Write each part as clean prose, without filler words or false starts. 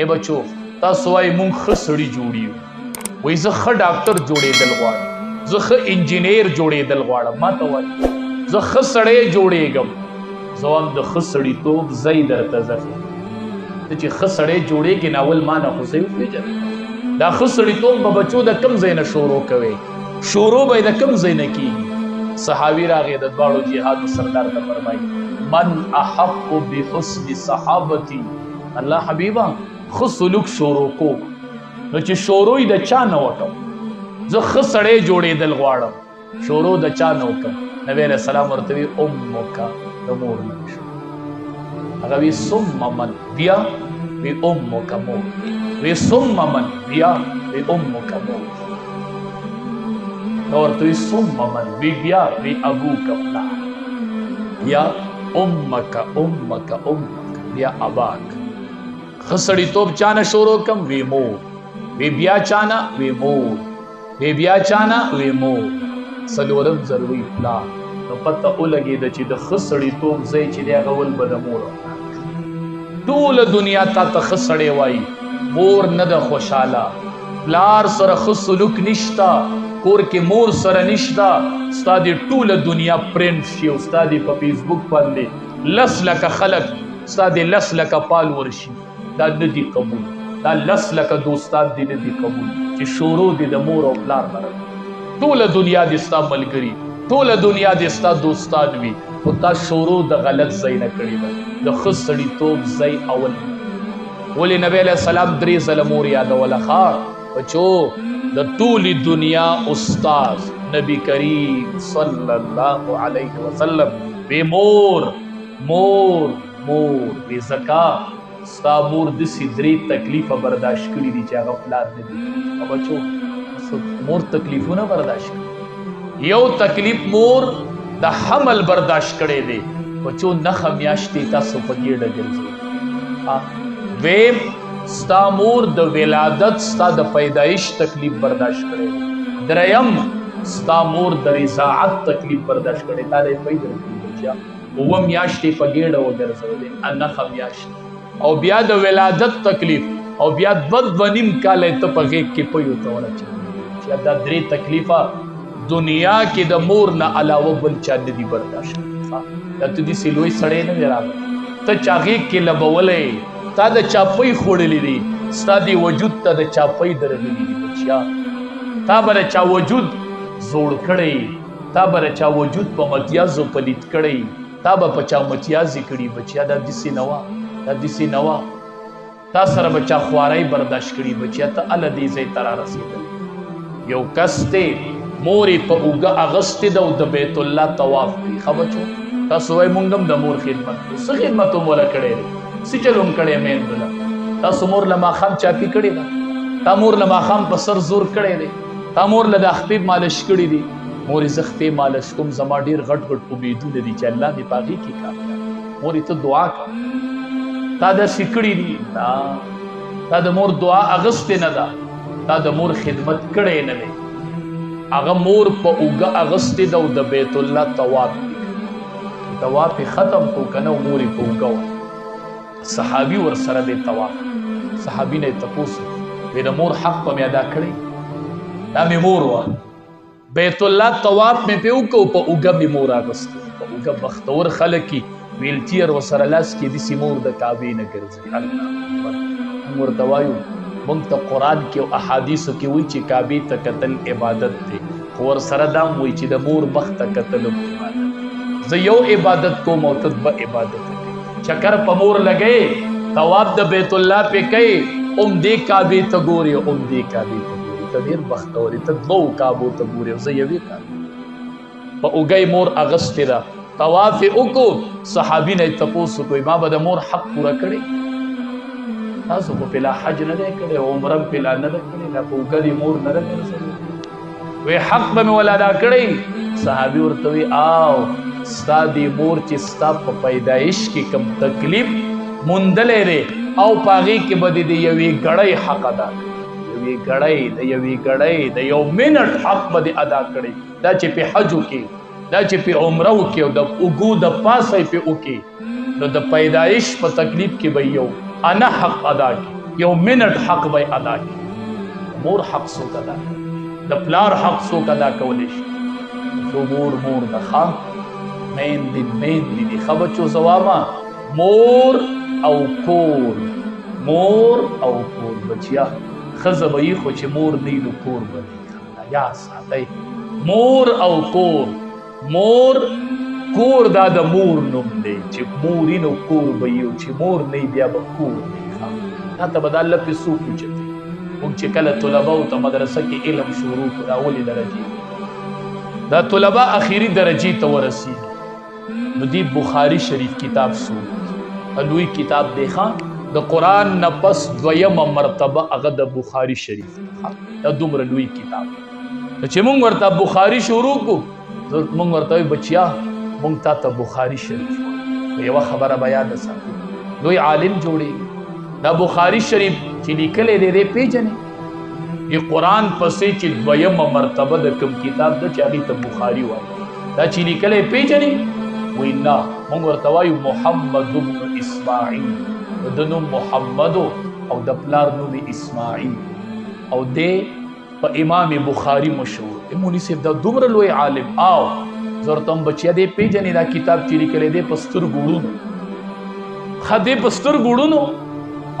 اے بچو تاسو وای مونږ ښه سړي جوړیو وای زه ښه ډاکټر جوړېدل غواړم زه ښه انجینیر جوړېدل غواړم ما ته وای زه ښه سړی جوړېږم زه وایم د ښه سړیتوب ځای درته زخم ته چې ښه سړی جوړېږي ناول ما نه خو زه وپېژنم دا ښه سړیتوب به بچو د کوم ځای نه شروع کوئ شروع به یې د کوم ځای نه کېږي صحابي راغی د دواړو جهادو سردار ته فرمایي من احق بحسن صحابتي الله حبیبه ښه سلوک شروع کو نو چې شروع یې د چا نه وکړم زه ښه سړی جوړېدل غواړم شروع د چا نه وکړم نبی علیه السلام ورته وي امک د مور نه شو هغه وي ثم من بیا وی امک مور وی ثم من بیا وی امک مور نو ورته وي ثم من وی بیا وی ابوک پلار بیا امک بیا اباک ښه سړیتوب چا نه شروع کم وی مور وی بیا چا نه وی مور وی بیا چا نه وی مور څلورم ځل وی پلار نو پته ولګېده چې د ښه سړیتوب ځای چې دی هغه ول به د مور ټوله دنیا تا ته ښه سړی وایي مور نه ده خوشحاله پلار سره ښه سلوک نشته کور کې مور سره نشته ستا د ټوله دنیا پرنټ شي او ستا د په فیسبوک باندې 10 لکه خلک ستا د 10 لکه فالوور شي دا نه دي قبول دا 10 لکه دوستان دي نه دي قبول چې شروع دي د مور او پلار نه ټوله دنیا دې ستا ملګري ټوله دنیا دې ستا دوستان وي خو تا شروع د غلط ځای نه کړې ده د ښه سړیتوب ځای اول ولې نبی علیه السلام 3 ځله مور یادوله ښه بچو د ټولې دنیا استاد نبی کریم صلی الله علیه وسلم بې مور بې زکا ستا مور داسې 3 تکلیفه برداشت کړي دي چې هغه پلار نه دي بچو مور تکلیفونه برداشت کړي یو تکلیف مور د حمل برداشت کړی دی بچو نښه میاشتې تاسو په ګېډه ګرځئ ویم ستا مور د ولادت ستا د پیدایش تکلیف برداشت کړی دی دریم ستا مور د رضاعت تکلیف برداشت کړی تا دی پیدا کړي بچیا 9 میاشتې په ګېډه وګرځولې نښه میاشت او بیا د ولادت تکلیف او بیا 2.5 کاله ته په غېږ کې پیو ته ورچوي چې دا 3 تکلیفه دنیا کې د مور نه علاوه بل چا نه دي برداشت دا ته داسې لوی سړی نه دی راغلی ته چا غېږ کې لبولی تا د چاپۍ خوړلی دی ستا دې وجود ته د چاپۍ درغلي دي بچیا تا به د چا وجود زوړ کړی تا به د چا وجود په متیازو پلیت کړی تا به په چا متیازې کړي بچیا دا داسې نه وه دا داسې نه وه تا سره به چا خوارۍ برداشت کړي بچیا ته هله دې ځای ته رارسېدل یو کس دی مور یې په اوږه اغوستې ده او د بیت الله طواف کوي ښه بچو تاسو وایي مونږ هم د مور خدمت کوو څه خدمت هم وله کړی دی څه چل هم کړی میندو له تاسو مور له ماښام چاپي کړې ده تا مور له ماښام په سر زور کړی دی تا مور له د خپې مالش کړي دي مورې زه خپې مالش کوم زما ډېر غټ امیدونه دي چې الله دې په هغې کې کامیاب مورې ته دعا کوه تا داسې کړي دي نه تا د مور دعا اغوستې نه ده تا د مور خدمت کړی نه دی هغه مور په اوږه اغوستې ده او د بیت الله طواف طواف یې ختم کړو که نه مور یې په اوږه وه صحابي ورسره دی طواف صحابي نه یې تپوس وی د مور حق به مې ادا کړی دا مې مور وه بیت الله طواف مې پې وکړو په اوږه مې مور اغوستې په اوږه بختور خلک یي ویلچیر ورسره لاس کې داسې مور د کعبې نه ګرځي الله اکبر موږ ورته وایو مونږ ته قرآن کې او احادیثو کې وایي چې کعبې ته کتل عبادت دی خو ورسره دا هم وایي چې د مور مخ ته کتل هم عبادت زه یو عبادت کوم او ته 2 عبادت کوي چکر په مور لګئ طواف د بیت الله پې کوي دې کعبې ته ګورې دې کعبې ته ګورې ته ډېر بختور یې ته 2 کعبو ته ګورې او زه یوې کعبې په اوږه یې مور اغوستې ده طواف یې وکړو صحابي نه یې تپوس وکړو ما به د مور حق پوره کړی تاسو خو پې لا حج نه دی کړی عمره هم پې لا نه ده کړې لا په اوږه دې مور نه ده ګرځولی وی حق به مې ول ادا کړی صحابي ورته وی آو ستا دې مور چې ستا په پیدایش کې کوم تکلیف موندلی دی او په هغې کې به دې د یوې ګړۍ حق ادا کړي د یوې ګړۍ د یو منټ حق به دې ادا کړی دا چې پې حج وکړي دا چې پې عمره وکړي او د اوږو د پاسه یې پې وکړي نو د پیدایش په تکلیف کې به یو انا حق ادا کړي یو منټ حق به ادا کی مور حق څوک ادا د پلار حق څوک ادا کولی شي جو مور د خان میندې دي ښه بچو زواما مور او کور بچیا ښځه به یي خو چې مور نه نو کور به نه یا ساتئ مور او کور دا د مور نوم دی چې موري نو کور به یو چې مور نه بیا به کور نه تا ته به دا لپې څوک اوچتې موږ چې کله طلباو ته مدرسه کې علم شروع کړو دا اولې درجې دا طلبا اخیری درجې ته ورسېږي نو دی بخاری شریف کتاب سو لوی کتاب دیکھا د قرآن نه پس دویمه مرتبه هغه د بخاری شریف دا دومره لوی کتاب چې مونږ ورته بخاری شروع کو مونږ ورته بچیا مونږ ته بخاری شریف یو خبره بیان ساتو لوی عالم جوړي دا بخاری شریف چې لیکلې دی پیژنې یہ قرآن پسې چې دویمه مرتبه د کوم کتاب د چاري ته بخاری وایي دا چې لیکلې پیژنې وینا مونږ ورته وایو محمد بن اسماعیل د نوم محمد او د پلار نوم اسماعیل او د په امام بخاری مشهور مونږ صاحب دا دومره لوی عالم او زرتم بچیا دې پیژنې دا کتاب چې لیکلې دی پستر ګورونو خدای پستر ګورونو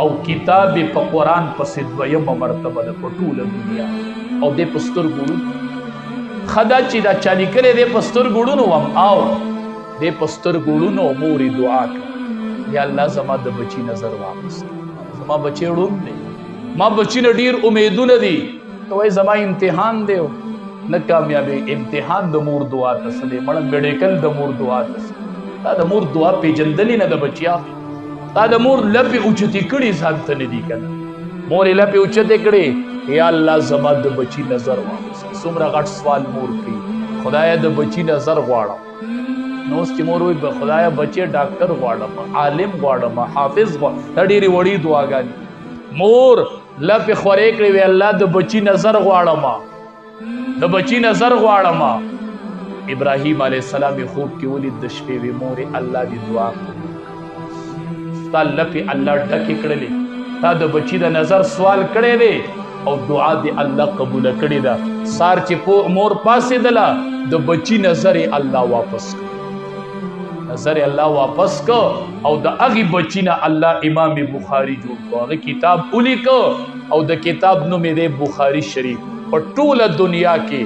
او کتاب په قرآن پسې دویمه مرتبه د ټوله دنیا او د پستر ګورونو خدا چې دا چا لیکلې دی پستر ګورونو هم او د پستر ګورونو مورې دعا کړه یا الله زما د بچی نظر واپس زما بچی ړوند دی ما بچی نه ډیر امیدونه دي ته وایي زما امتحان دی نه کامیابې امتحان د مور دعا ته څه دی مړه میډیکل د مور دعا ته دا د مور دعا پیژندلې نه د بچیا تا د مور لپې اوچتې کړي ځان ته نه دي که نه مور یې لپې اوچتې کړې یا الله زما د بچی نظر واپس څومره غټ سوال مور کوي خدایه د بچی نظر غواړم نو اوس چې مور وایي خدایه بچی ډاکټر غواړم عالم غواړم حافظ غواړم دا ډېرې وړې دعاګانې مور لپې خورې کړې وی الله د بچی نظر غواړم د بچی نظر غواړم ابراهیم علیه السلام یې خوب کې ولید د شپې وی مورې الله دې دعا ستا لپې الله ډکې کړلې تا د بچی د نظر سوال کړی دی او دعا دې الله قبوله کړې ده سار چې مور پاسېدله د بچی نظر یې الله واپس کړ نظر یې الله واپس کړ او د هغې بچی نه الله امام بخاري جوړ کړ هغه کتاب ولیکه او د کتاب نوم یې دی بخاري شریف په ټوله دنیا کې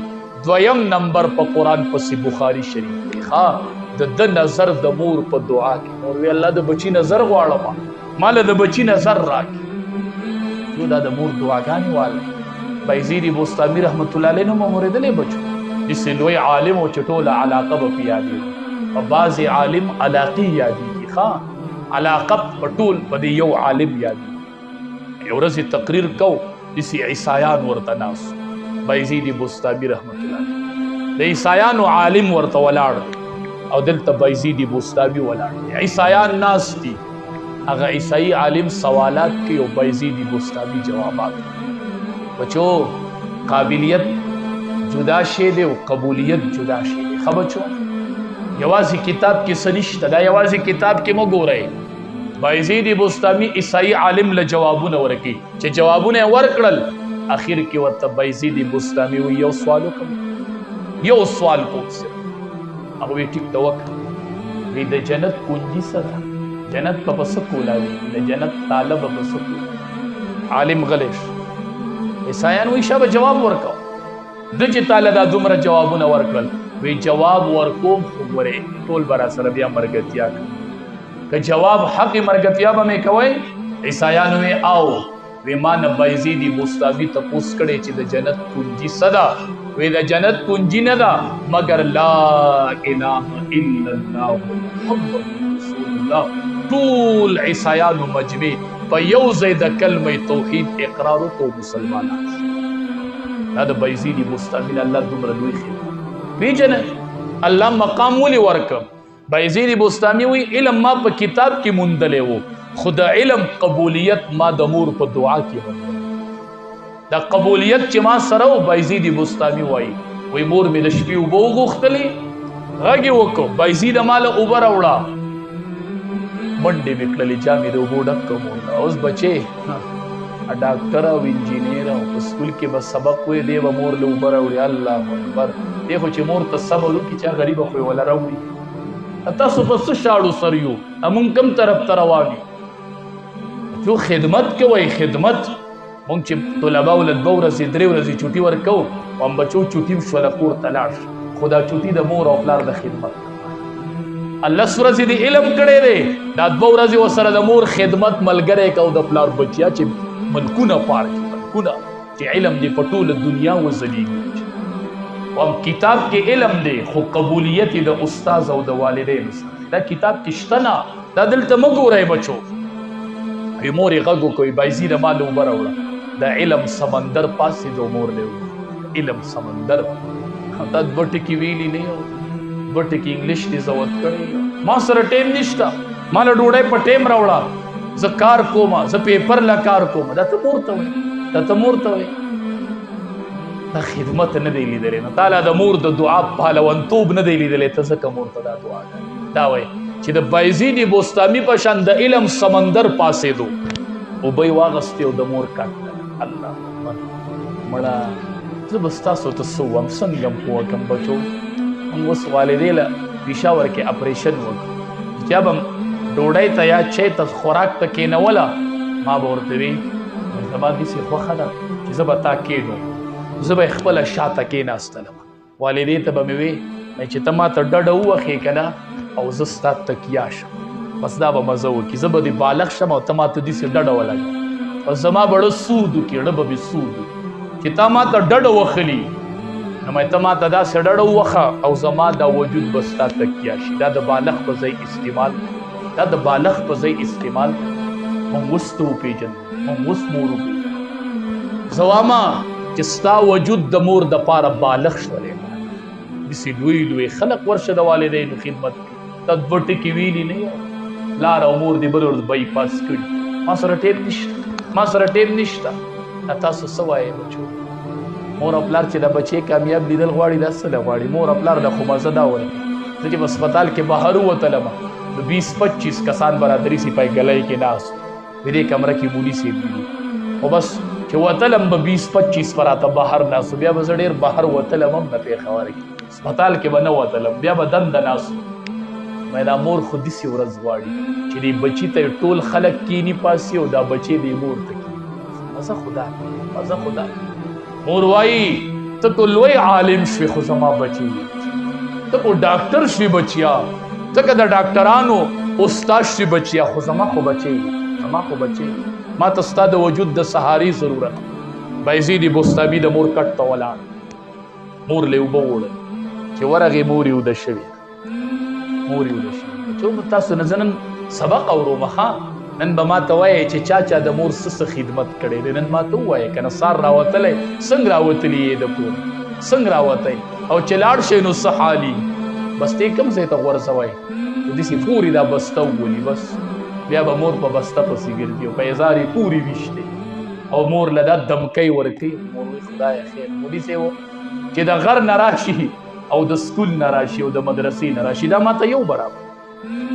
دویم نمبر په قرآن پسې بخاري شریف دی ښه د نظر د مور په دعا کې مور وی الله د بچی نظر غواړم مال د بچی نظر راکړي نو دا د مور دعاګانې واله بایزید بوستامي رحمت الله علیه نوم اورېدلی بچو داسې لوی عالم و چې ټوله علاقه به پې یادېږي په بعضې عالم علاقې یادېږي ښه علاقه په ټول په دې یو عالم یادېږي یو ورځ تقریر کو داسې عیسایان ورته ناست بایزید بوستامي رحمت الله علیه د عیسایانو عالم ورته ولاړ او دلته بایزید بوستامي ولاړ عیسایان ناست دي هغه عیسائی عالم سوالات کوي او بایزید بوستامي جوابات بچو قابلیت جدا شی دی او قبولیت جدا شی دی ښه بچو یوازې کتاب کې څه نشته دا یوازې کتاب کې مه ګورئ بایزید بوستامي عیسائی عالم له جوابونه ورکوي چې جوابونه یې ورکړل اخر کې ورته بایزید بوستامي وایي یو سوال وکړم یو سوال کوم صرف هغه وایي ټیک ته وکړه وایي د جنت کنجي څه ده جنت په پس کولاوي د جنت طالب په پس عالم غلیش عیسایان وی شابه جواب ورکو د چې تعالی دا دومره جوابونه ورکړل وی جواب ورکوم خو ورې ټول برا سره بیا مرګتیا که جواب حق مرګتیا به مې کوي عیسایان وی او وی مان بایزید بوستامي تپوس کړي چې د جنت کنجي صدا وی د جنت کنجي نه ده مگر لا اله الا الله محمد رسول الله ټول عیسایانو مجمع په یو ځای د کلمه توحید اقرار وکړو مسلمانان دا د بایزید بوستامي الله دومره لوی خدمت پیژنه الله مقام ولې ورکړ بایزید بوستامي وی علم ما په کتاب کې موندلی و خو د علم قبولیت ما د مور په دعا کې موندلی دا قبولیت چې ما سره و بایزید بوستامي وایي وی مور مې د شپې اوبه وغوښتلې غږ یې وکړو بایزیده ماله اوبه راوړه منډې مې کړلې جامې د اوبو ډک کړم اوس بچې ډاکټر او انجینیر او په سکول کې به سبق وی دی به مور له اوبه راوړي الله اکبر دی خو چې مور ته صبر وکړي چې غریب خو یې وله راوړي تاسو په څه شاړو سر یو مونږ کوم طرف ته روان یو جو خدمت کوئ خدمت مونږ چې طلباو له 2 ورځې 3 ورځې چوټي ورکوو هم بچو چوټي شوله کور ته لاړ شي خو دا چوټي د مور او پلار د خدمت الله ورځې د علم کړی دی دا 2 ورځې ورسره د مور خدمت ملګری کو د پلار بچیا چې ملکونه پار کړي ملکونه چې علم دی په ټوله دنیا وځلیږي او کتاب کې علم دی خو قبولیت د استاد او د والدین دا کتاب کې شته نه دا دلته مه ګورئ بچو ای مور یې غږ وکړئ بایزي د ما له اوبه راوړه د علم سمندر پاسې د مور له علم سمندر دا 2 ټکي ویلي نه یو 2 ټکي انګلیش دې زوت کړی ما سره ټیم نشته ما له ډوډۍ په ټیم راوړه زه کار کوم زه پیپر لا کار کوم دا ته مور ته وایي دا ته مور ته وایي دا خدمت نه دی لیدلی نو تعالی د مور د دعا پهلوانتوب نه دی لیدلی ته ځکه مور ته دا دعا ده دا وایي چې د بایزید بوستامي په شان د علم سمندر پاسېدو اوبه یې واغستې او د مور کټ الله اکبر مړه زه به ستاسو ته څه ووایم څنګه م پوه کړم بچو موږ اوس والدې له پېښور کې اپریشن وکړو چې به م ډوډۍ ته یا چای ته خوراک ته کېنوله ما به ورته وي زما داسې خوښه ده چې زه به تا کېنو زه به یې خپله شاته کېناستلم والدې ته به مې وې چې ته ما ته ډډه ووښې که نه او زه ستا تکیه شم بس دا به مزه وکړي زه به دې بالغ شم او ته ما ته داسې ډډه ولګه بس زما بړه سود وکړي ډه به مې سود وکړي چې تا ما ته ډډه وخلي نو مې ته ما ته داسې ډډه ووښه او زما دا وجود به ستا تکیه شي دا د بالغ په ځای استعمال دا د بالغ په ځای استعمال موږ اوس ته وپېژنو موږ اوس مور وپېژنو زه واما چې ستا وجود د مور دپاره بالغ شولی داسې لوی لوی خلق ورشه د والدینو خدمت کړي دا 2 ټکي ویلي نه یو پلار او مور دې بل ورځ بایپاس کړي ما سره ټیم نشته ما سره ټیم نشته دا تاسو څه وایئ بچو مور او پلار چې د بچې کامیاب لیدل غواړي دا څه غواړي مور او پلار د خو مزه دا ورکړي زه چې په هسپتال کې بهر ووتلم د 20-25 کسان برادري سپای ګلی کې ناست په دې کمره کې مولي صاحب دي خو بس چې وتلم به 20-25 پراته بهر ناست بیا به زه ډېر بهر وتلم هم نه پېښور کې هسپتال کې به نه وتلم بیا به دنده ناست مې دا مور خو داسې ورځ غواړي چې دې بچي ته ټول خلک کیني پاسي او دا بچې دې مور ته کیني مزه خدا مزه خدا مور وایي ته کو لوی عالم شوې خو زما بچي ته کو ډاکټر شوې بچیا ځکه د ډاکټرانو استاد شوې بچیا خو زما خو بچي زما خو بچي ما ته ستا د وجود د سهاري ضرورت بایزید بوستامي د مور کټ ته ولاړ مور له اوبه وړل چې ورغې مور یې وده شوې مور یې وده شوې چې تاسو نه زه نن سبق اورو مخه نن به ما ته وایې چې چا د مور څه خدمت کړی دی نن ما ته ووایې که نه سار راوتلی څنګه راوتلي یې د کور څنګه راوتی او چې لاړ شئ نو څه حالي بس ته کوم ځای ته غورځوئ داسې پورې دا بسته وولي بس بیا به مور په بسته پسې ګرځي او په ازار یې پورې ویشتې او مور له دا دمکۍ ورکوي مور وایي خدایه خیر مولي صاحب چې د غر نه راشي او د سکول نه راشي او د مدرسې نه راشي دا ماته یو برابر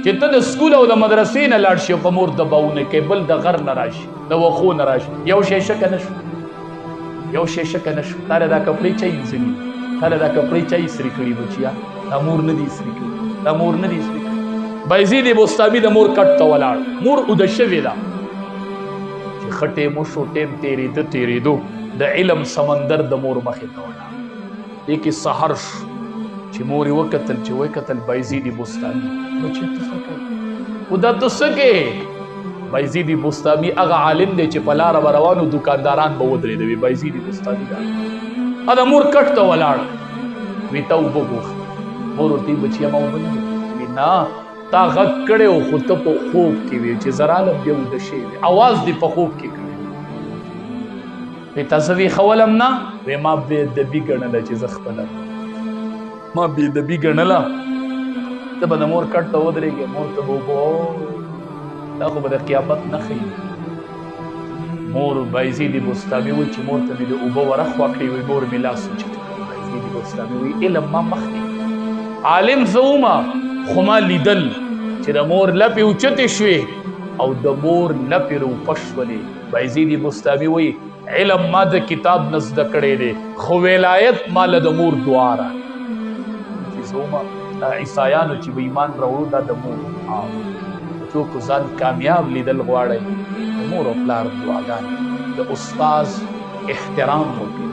چې ته د سکول او د مدرسې نه لاړ شي او په مور دباونه کوي بل د غر نه راشي د وښو نه راشي یو شی شکه نه شو یو شی شکه نه شو تا له دا کپړې چا ایستلي تا له دا کپړې چا ایستري کړي بچیا دا مور نه دي ایستري کړي دا مور نه دي ایستري کړي بایزید بوستامي د مور کټ ته ولاړ مور اوده شوې ده چې ښه ټیم وشو ټیم تېرېدو د علم سمندر د مور مخې ته ولاړ دې کې سحر شو چې مور یې وکتل چې ویې کتل بایزید بوستامي بچی ته څه کوې خو دا ته څه کوې بایزید بوستامي هغه عالم دی چې په لاره به روانو دوکانداران به ودرېدوي بایزید بوستامي دا د مور کټ ته ولاړ وي ته اوبه وغوښته مور ورته بچیه ما اوبه نه وي نه تا غږ کړی و خو ته په خوب کې وې چې زه رالم بیا ویده شوې وې اواز دې په خوب کې کړی وی تا زه ویښولم نه وی ما بېدبي ګڼله چې زه خپله ما بېدبي ګڼله ته به د مور کټ ته ودرېږې مور ته به اوبه دا خو به د قیامت نښې مور بایزید بوستامي وایي چې مور ته مې د اوبه ورخوا کړې وایي مور مې لاس اوچت کړی بایزید بوستامي وایي علم ما مخکې عالم زه ومه خو ما لیدل چې د مور لپې اوچتې شوې او د مور لپې روپه شولې بایزید بستامي وایي علم ما د کتاب نه زده کړی دی خو ولایت ما له د مور دعا را چې زوما عیسایانو چې به ایمان راوړو دا د مور څوک ځان کامیاب لیدل غواړئ د مور او پلار دعاګانې د استاذ احترام وکړئ